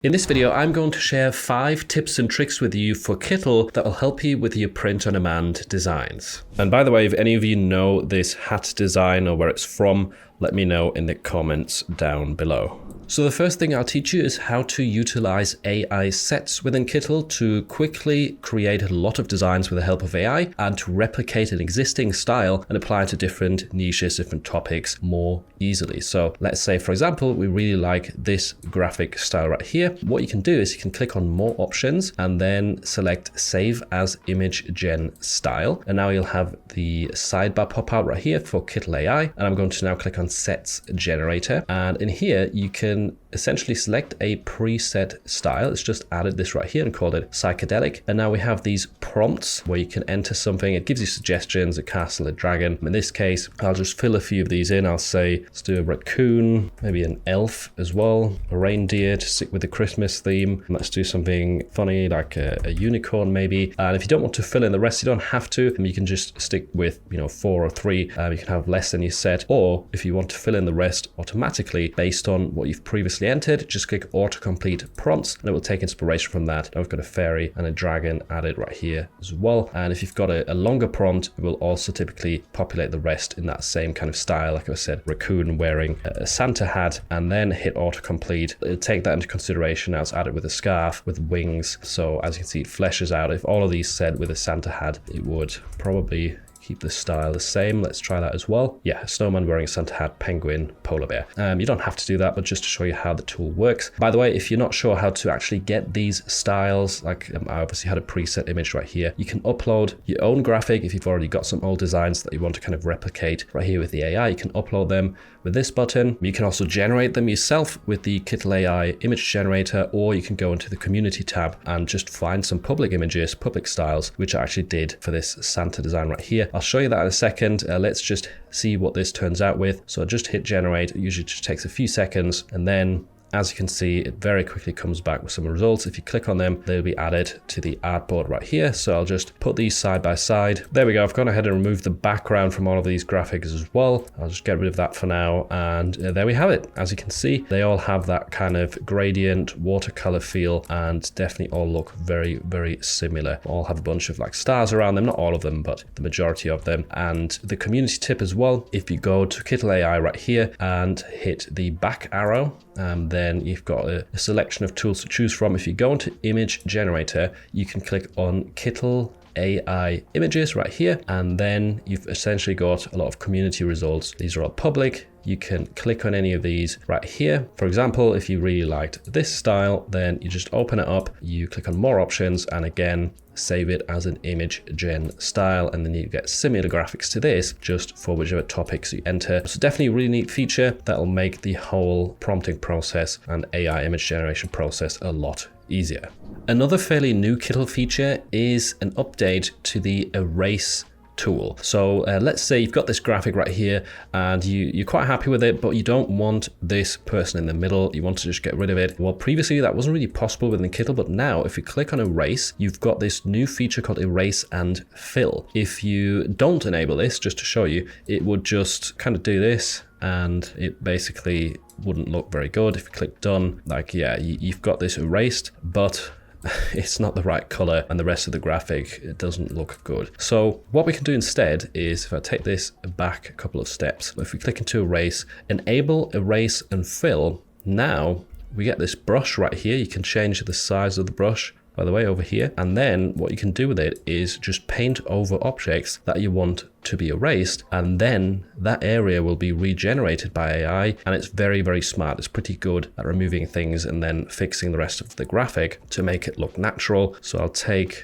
In this video, I'm going to share 5 tips and tricks with you for Kittl that will help you with your print-on-demand designs. And by the way, if any of you know this hat design or where it's from, let me know in the comments down below. So the first thing I'll teach you is how to utilize AI sets within Kittl to quickly create a lot of designs with the help of AI and to replicate an existing style and apply it to different niches, different topics more easily. So let's say, for example, we really like this graphic style right here. What you can do is you can click on more options and then select save as image gen style. And now you'll have the sidebar pop out right here for Kittl AI. And I'm going to now click on sets generator. And in here, you can essentially select a preset style. It's just added this right here and called it psychedelic. And now we have these prompts where you can enter something. It gives you suggestions, a castle, a dragon. In this case, I'll just fill a few of these in. I'll say, let's do a raccoon, maybe an elf as well, a reindeer to stick with the Christmas theme. And let's do something funny like a unicorn maybe. And if you don't want to fill in the rest, you don't have to. And you can just stick with, 4 or 3. You can have less than you set. Or if you want to fill in the rest automatically based on what you've previously entered, just click autocomplete prompts and it will take inspiration from that. Now we've got a fairy and a dragon added right here as well. And if you've got a longer prompt, it will also typically populate the rest in that same kind of style. Like I said, raccoon wearing a Santa hat, and then hit autocomplete. It'll take that into consideration. Now it's added with a scarf with wings. So as you can see, it fleshes out. If all of these said with a Santa hat, it would probably keep the style the same. Let's try that as well. Yeah, a snowman wearing a Santa hat, penguin, polar bear. You don't have to do that, but just to show you how the tool works. By the way, if you're not sure how to actually get these styles, like I obviously had a preset image right here, you can upload your own graphic. If you've already got some old designs that you want to kind of replicate right here with the AI, you can upload them with this button. You can also generate them yourself with the Kittl AI image generator, or you can go into the community tab and just find some public images, public styles, which I actually did for this Santa design right here. I'll show you that in a second. Let's just see what this turns out with. So I just hit generate. It usually just takes a few seconds, and then as you can see, it very quickly comes back with some results. If you click on them, they'll be added to the artboard right here. So I'll just put these side by side. There we go. I've gone ahead and removed the background from all of these graphics as well. I'll just get rid of that for now. And there we have it. As you can see, they all have that kind of gradient watercolor feel and definitely all look very, very similar. All have a bunch of like stars around them, not all of them, but the majority of them. And the community tip as well, if you go to Kittl AI right here and hit the back arrow, then you've got a selection of tools to choose from. If you go into image generator, you can click on Kittl AI images right here, and then you've essentially got a lot of community results. These are all public. You can click on any of these right here. For example, if you really liked this style, then you just open it up, you click on more options, and again, save it as an image gen style, and then you get similar graphics to this just for whichever topics you enter. So definitely a really neat feature that'll make the whole prompting process and AI image generation process a lot easier. Another fairly new Kittl feature is an update to the erase tool. So let's say you've got this graphic right here and you're quite happy with it, but you don't want this person in the middle. You want to just get rid of it. Well, previously that wasn't really possible within Kittl, but now if you click on erase, you've got this new feature called erase and fill. If you don't enable this, just to show you, it would just kind of do this, and it basically wouldn't look very good. If you click done, like, yeah, you've got this erased, but it's not the right color and the rest of the graphic, it doesn't look good. So what we can do instead is, if I take this back a couple of steps, if we click into erase, enable erase and fill, now we get this brush right here. You can change the size of the brush, by the way, over here. And then what you can do with it is just paint over objects that you want to be erased, and then that area will be regenerated by AI, and it's very, very smart. It's pretty good at removing things and then fixing the rest of the graphic to make it look natural. So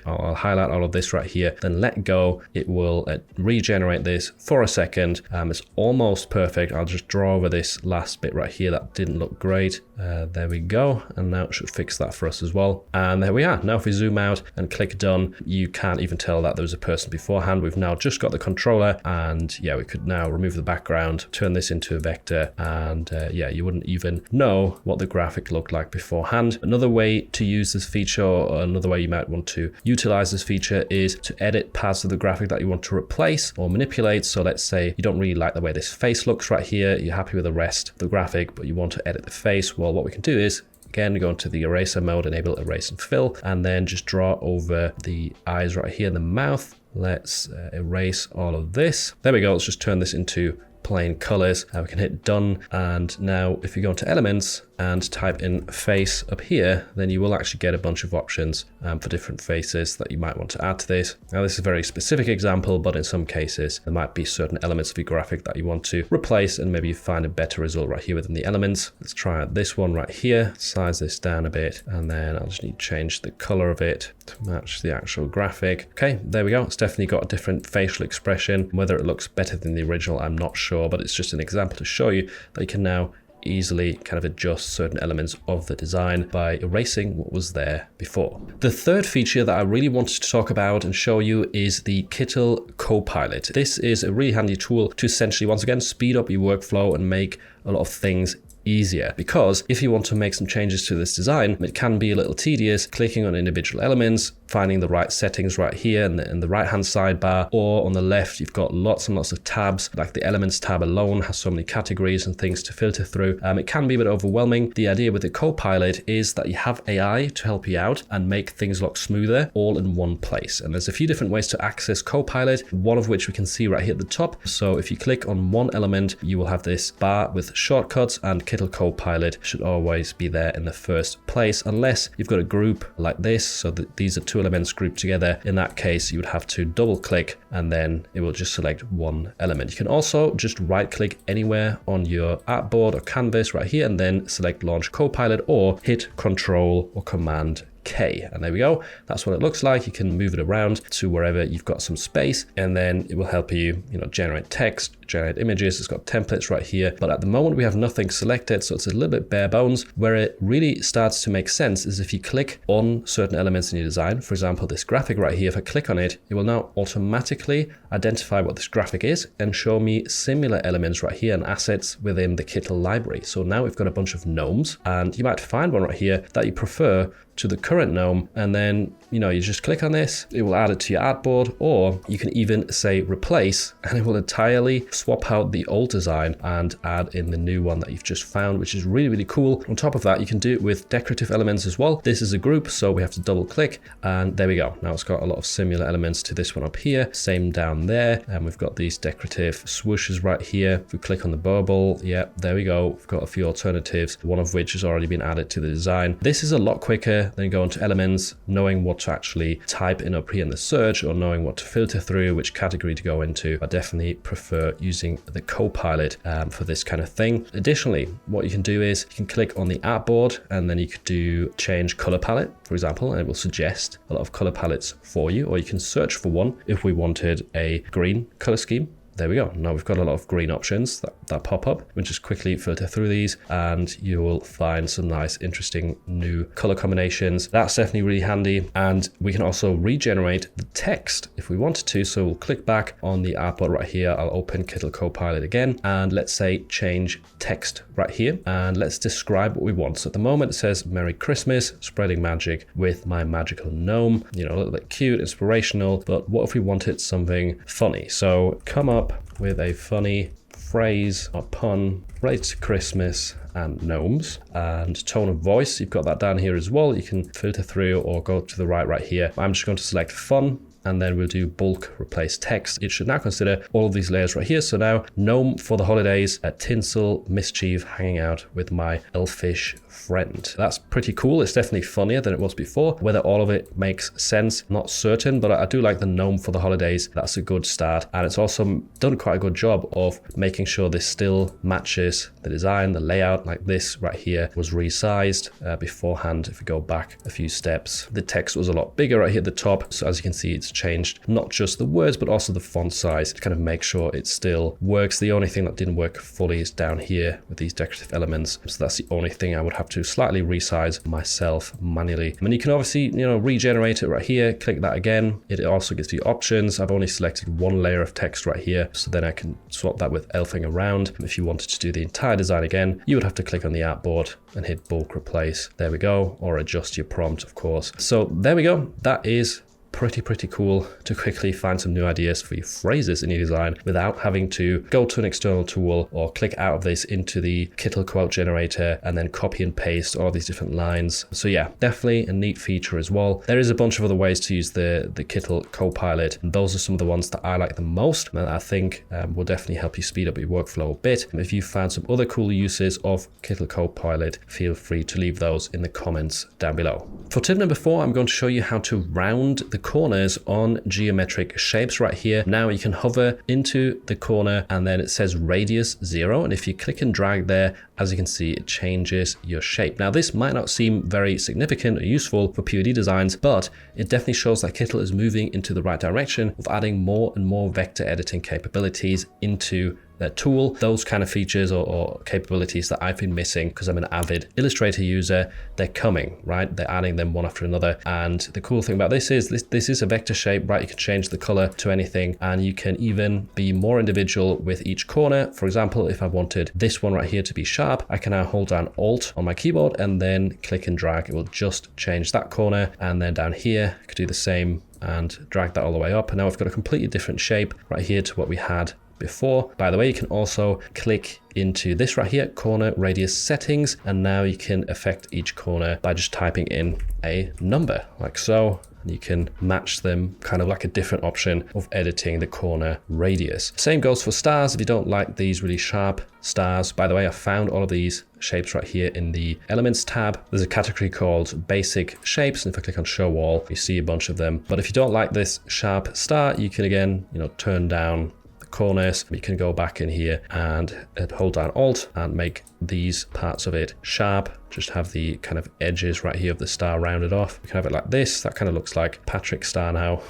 I'll highlight all of this right here, then let go. It will regenerate this for a second. It's almost perfect. I'll just draw over this last bit right here that didn't look great. There we go, and now it should fix that for us as well. And there we are. Now if we zoom out and click done, you can't even tell that there was a person beforehand. We've now just got the control, and yeah, we could now remove the background, turn this into a vector, and yeah, you wouldn't even know what the graphic looked like beforehand. Another way to use this feature, or another way you might want to utilize this feature, is to edit parts of the graphic that you want to replace or manipulate. So let's say you don't really like the way this face looks right here, you're happy with the rest of the graphic, but you want to edit the face. Well, what we can do is Again, go into the eraser mode, enable erase and fill, and then just draw over the eyes right here, the mouth. Let's erase all of this. There we go. Let's just turn this into plain colors. We can hit done. And now if you go into elements and type in face up here, then you will actually get a bunch of options for different faces that you might want to add to this. Now this is a very specific example, but in some cases there might be certain elements of your graphic that you want to replace, and maybe you find a better result right here within the elements. Let's try out this one right here, size this down a bit, and then I'll just need to change the color of it to match the actual graphic. Okay, there we go. It's definitely got a different facial expression. Whether it looks better than the original, I'm not sure, but it's just an example to show you that you can now easily kind of adjust certain elements of the design by erasing what was there before. The third feature that I really wanted to talk about and show you is the Kittl Copilot. This is a really handy tool to essentially, once again, speed up your workflow and make a lot of things easier, because if you want to make some changes to this design, it can be a little tedious clicking on individual elements, finding the right settings right here in the right hand sidebar, or on the left you've got lots and lots of tabs. Like the elements tab alone has so many categories and things to filter through. It can be a bit overwhelming. The idea with the Copilot is that you have AI to help you out and make things look smoother all in one place. And there's a few different ways to access Copilot, one of which we can see right here at the top. So if you click on one element, you will have this bar with shortcuts, and Kittl Copilot should always be there in the first place, unless you've got a group like this, so that these are two elements grouped together. In that case, you would have to double click and then it will just select one element. You can also just right click anywhere on your artboard or canvas right here and then select Launch Copilot, or hit Control or Command K, and there we go. That's what it looks like. You can move it around to wherever you've got some space, and then it will help you, generate text, generate images. It's got templates right here, but at the moment we have nothing selected, so it's a little bit bare bones. Where it really starts to make sense is if you click on certain elements in your design. For example, this graphic right here, if I click on it, it will now automatically identify what this graphic is and show me similar elements right here and assets within the Kittl library. So now we've got a bunch of gnomes, and you might find one right here that you prefer to the current gnome, and then you just click on this, it will add it to your artboard, or you can even say replace, and it will entirely swap out the old design and add in the new one that you've just found, which is really, really cool. On top of that, you can do it with decorative elements as well. This is a group, so we have to double click, and there we go. Now it's got a lot of similar elements to this one up here, same down there, and we've got these decorative swooshes right here. If we click on the bubble, yeah, there we go. We've got a few alternatives, one of which has already been added to the design. This is a lot quicker than going to elements, knowing what to actually type in up here in the search, or knowing what to filter through, which category to go into. I definitely prefer using the Copilot for this kind of thing. Additionally, what you can do is you can click on the artboard, and then you could do change color palette, for example, and it will suggest a lot of color palettes for you, or you can search for one if we wanted a green color scheme. There we go. Now we've got a lot of green options that pop up. We'll just quickly filter through these, and you will find some nice, interesting new color combinations. That's definitely really handy. And we can also regenerate the text if we wanted to. So we'll click back on the artboard right here. I'll open Kittl Copilot again, and let's say change text right here, and let's describe what we want. So at the moment it says Merry Christmas, spreading magic with my magical gnome. A little bit cute, inspirational, but what if we wanted something funny? So come up with a funny phrase or pun related to Christmas and gnomes, and tone of voice. You've got that down here as well. You can filter through or go to the right here. I'm just going to select fun, and then we'll do bulk replace text. It should now consider all of these layers right here. So now gnome for the holidays, tinsel, mischief, hanging out with my elfish friend. That's pretty cool. It's definitely funnier than it was before. Whether all of it makes sense, not certain, but I do like the gnome for the holidays. That's a good start. And it's also done quite a good job of making sure this still matches the design, the layout. Like this right here was resized beforehand. If we go back a few steps, the text was a lot bigger right here at the top. So as you can see, it's changed not just the words, but also the font size to kind of make sure it still works. The only thing that didn't work fully is down here with these decorative elements. So that's the only thing I would have to slightly resize myself manually. And you can obviously, regenerate it right here. Click that again. It also gives you options. I've only selected one layer of text right here, so then I can swap that with elfing around. If you wanted to do the entire design again, you would have to click on the artboard and hit bulk replace. There we go. Or adjust your prompt, of course. So there we go. That is pretty cool to quickly find some new ideas for your phrases in your design without having to go to an external tool or click out of this into the Kittl quote generator and then copy and paste all these different lines. So yeah, definitely a neat feature as well. There is a bunch of other ways to use the Kittl Copilot, and those are some of the ones that I like the most, and I think will definitely help you speed up your workflow a bit. If you found some other cool uses of Kittl Copilot, feel free to leave those in the comments down below. For tip number 4, I'm going to show you how to round the corners on geometric shapes right here. Now you can hover into the corner and then it says radius 0, and if you click and drag there, as you can see, it changes your shape. Now this might not seem very significant or useful for POD designs, but it definitely shows that Kittl is moving into the right direction of adding more and more vector editing capabilities into their tool. Those kind of features or capabilities that I've been missing because I'm an avid Illustrator user, they're coming, right? They're adding them one after another. And the cool thing about this is this is a vector shape, right? You can change the color to anything, and you can even be more individual with each corner. For example, if I wanted this one right here to be sharp, I can now hold down Alt on my keyboard and then click and drag. It will just change that corner. And then down here, I could do the same and drag that all the way up. And now we've got a completely different shape right here to what we had before. By the way, you can also click into this right here, corner radius settings, and now you can affect each corner by just typing in a number like so. You can match them, kind of like a different option of editing the corner radius. Same goes for stars. If you don't like these really sharp stars, by the way, I found all of these shapes right here in the Elements tab. There's a category called Basic Shapes, and if I click on Show All, you see a bunch of them. But if you don't like this sharp star, you can again, turn down corners. You can go back in here and hold down Alt and make these parts of it sharp. Just have the kind of edges right here of the star rounded off. You can have it like this. That kind of looks like Patrick's star now.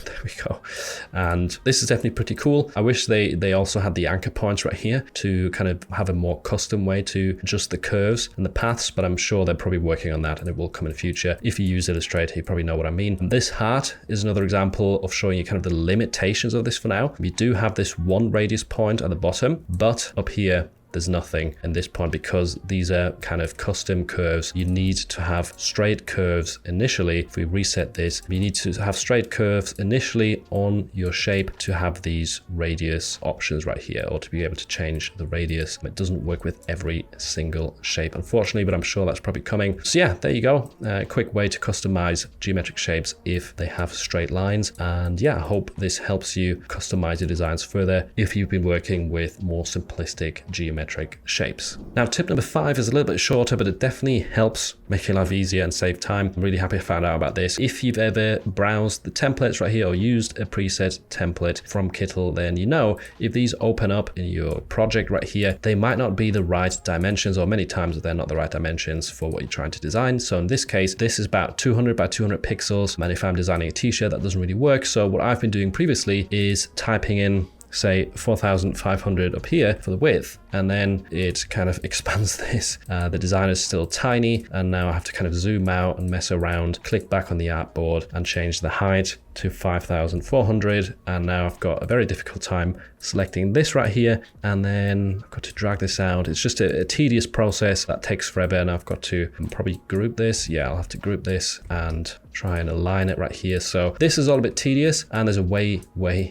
There we go. And this is definitely pretty cool. I wish they also had the anchor points right here to kind of have a more custom way to adjust the curves and the paths, but I'm sure they're probably working on that and it will come in the future. If you use Illustrator, you probably know what I mean. And this heart is another example of showing you kind of the limitations of this for now. We do have this one radius point at the bottom, but up here, there's nothing in this point because these are kind of custom curves. You need to have straight curves initially. If we reset this, you need to have straight curves initially on your shape to have these radius options right here, or to be able to change the radius. It doesn't work with every single shape, unfortunately, but I'm sure that's probably coming. So yeah, there you go. A quick way to customize geometric shapes if they have straight lines. And yeah, I hope this helps you customize your designs further if you've been working with more simplistic geometric shapes. Now, tip number 5 is a little bit shorter, but it definitely helps make your life easier and save time. I'm really happy I found out about this. If you've ever browsed the templates right here or used a preset template from Kittl, then you know if these open up in your project right here, they might not be the right dimensions, or many times they're not the right dimensions for what you're trying to design. So in this case, this is about 200 by 200 pixels. And if I'm designing a t-shirt, that doesn't really work. So what I've been doing previously is typing in, say, 4,500 up here for the width, and then it kind of expands this. The design is still tiny, and now I have to kind of zoom out and mess around, click back on the artboard and change the height to 5,400, and now I've got a very difficult time selecting this right here, and then I've got to drag this out. It's just a tedious process that takes forever, and I've got to probably group this. Yeah, I'll have to group this and try and align it right here. So this is all a bit tedious, and there's a way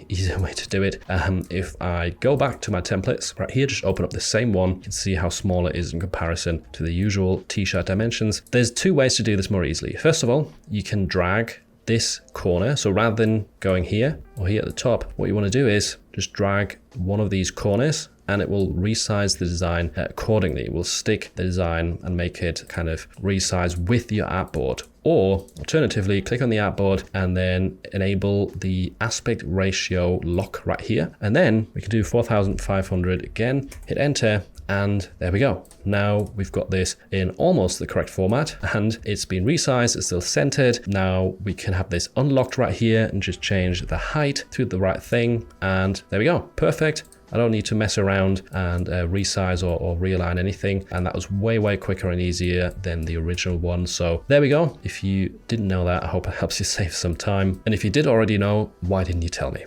easier way to do it. If I go back to my templates right here, just open up the same one, you can see how small it is in comparison to the usual t-shirt dimensions. There's 2 ways to do this more easily. First of all, you can drag this corner. So rather than going here or here at the top, what you want to do is just drag one of these corners, and it will resize the design accordingly. It will stick the design and make it kind of resize with your artboard. Or alternatively, click on the artboard and then enable the aspect ratio lock right here. And then we can do 4,500 again, hit enter, and there we go. Now we've got this in almost the correct format, and it's been resized, it's still centered. Now we can have this unlocked right here and just change the height to the right thing, and there we go, perfect. I don't need to mess around and resize or realign anything. And that was way quicker and easier than the original one. So there we go. If you didn't know that, I hope it helps you save some time. And if you did already know, why didn't you tell me?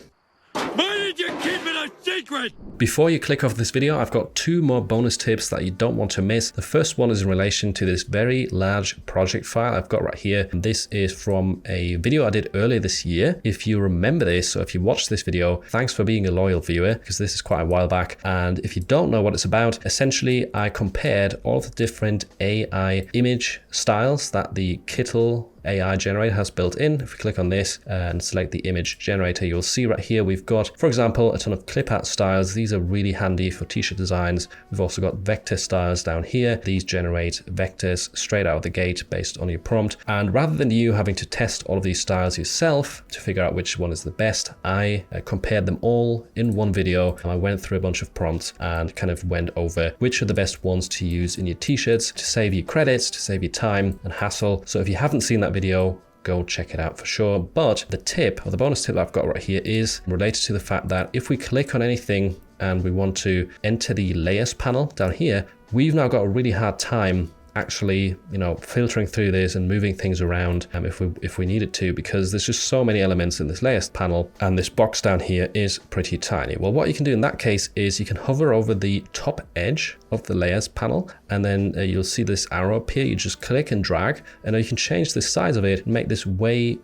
Why did you keep it a secret? secret! Before you click off this video, I've got 2 more bonus tips that you don't want to miss. The first one is in relation to this very large project file I've got right here. This is from a video I did earlier this year. If you remember this, or if you watched this video, thanks for being a loyal viewer, because this is quite a while back. And if you don't know what it's about, essentially I compared all of the different AI image styles that the Kittl AI generator has built in. If we click on this and select the image generator, you'll see right here we've got, for example, a ton of clip art styles. These are really handy for t-shirt designs. We've also got vector styles down here. These generate vectors straight out of the gate based on your prompt. And rather than you having to test all of these styles yourself to figure out which one is the best, I compared them all in one video, and I went through a bunch of prompts and kind of went over which are the best ones to use in your t-shirts to save you credits, to save you time and hassle. So if you haven't seen that video, go check it out for sure. But the tip, or the bonus tip that I've got right here, is related to the fact that if we click on anything and we want to enter the layers panel down here, we've now got a really hard time actually, filtering through this and moving things around if we needed to, because there's just so many elements in this layers panel, and this box down here is pretty tiny. Well, what you can do in that case is you can hover over the top edge of the layers panel, and then you'll see this arrow appear. You just click and drag, and you can change the size of it and make this way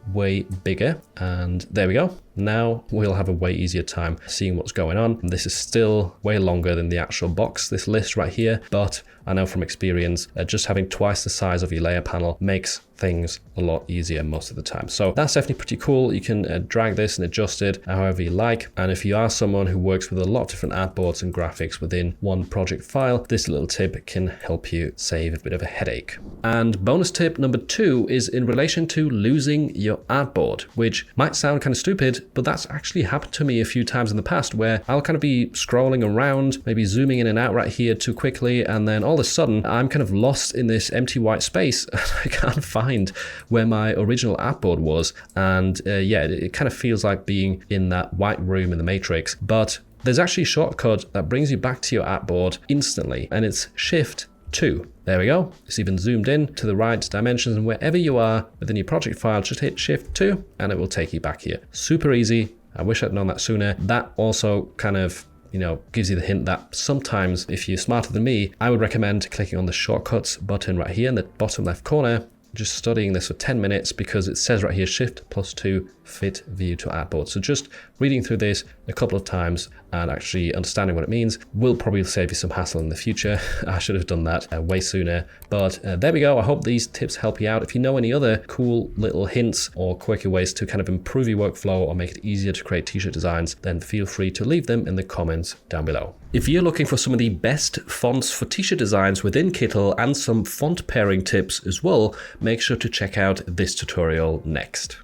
bigger, and there we go. Now we'll have a way easier time seeing what's going on. This is still way longer than the actual box, this list right here, but I know from experience, just having twice the size of your layer panel makes things a lot easier most of the time. So that's definitely pretty cool. You can drag this and adjust it however you like. And if you are someone who works with a lot of different artboards and graphics within one project file, this little tip can help you save a bit of a headache. And bonus tip number 2 is in relation to losing your artboard, which might sound kind of stupid, but that's actually happened to me a few times in the past, where I'll kind of be scrolling around, maybe zooming in and out right here too quickly, and then all of a sudden I'm kind of lost in this empty white space and I can't find where my original artboard was. And it kind of feels like being in that white room in the Matrix, but there's actually a shortcut that brings you back to your artboard instantly, and it's Shift 2. There we go. It's even zoomed in to the right dimensions, and wherever you are within your project file, just hit Shift 2 and it will take you back here. Super easy. I wish I'd known that sooner. That also kind of gives you the hint that sometimes if you're smarter than me, I would recommend clicking on the shortcuts button right here in the bottom left corner, just studying this for 10 minutes, because it says right here, Shift +2 fit view to artboard. So just reading through this a couple of times and actually understanding what it means will probably save you some hassle in the future. I should have done that way sooner, but there we go. I hope these tips help you out. If you know any other cool little hints or quicker ways to kind of improve your workflow or make it easier to create t-shirt designs, then feel free to leave them in the comments down below. If you're looking for some of the best fonts for t-shirt designs within Kittl and some font pairing tips as well, make sure to check out this tutorial next.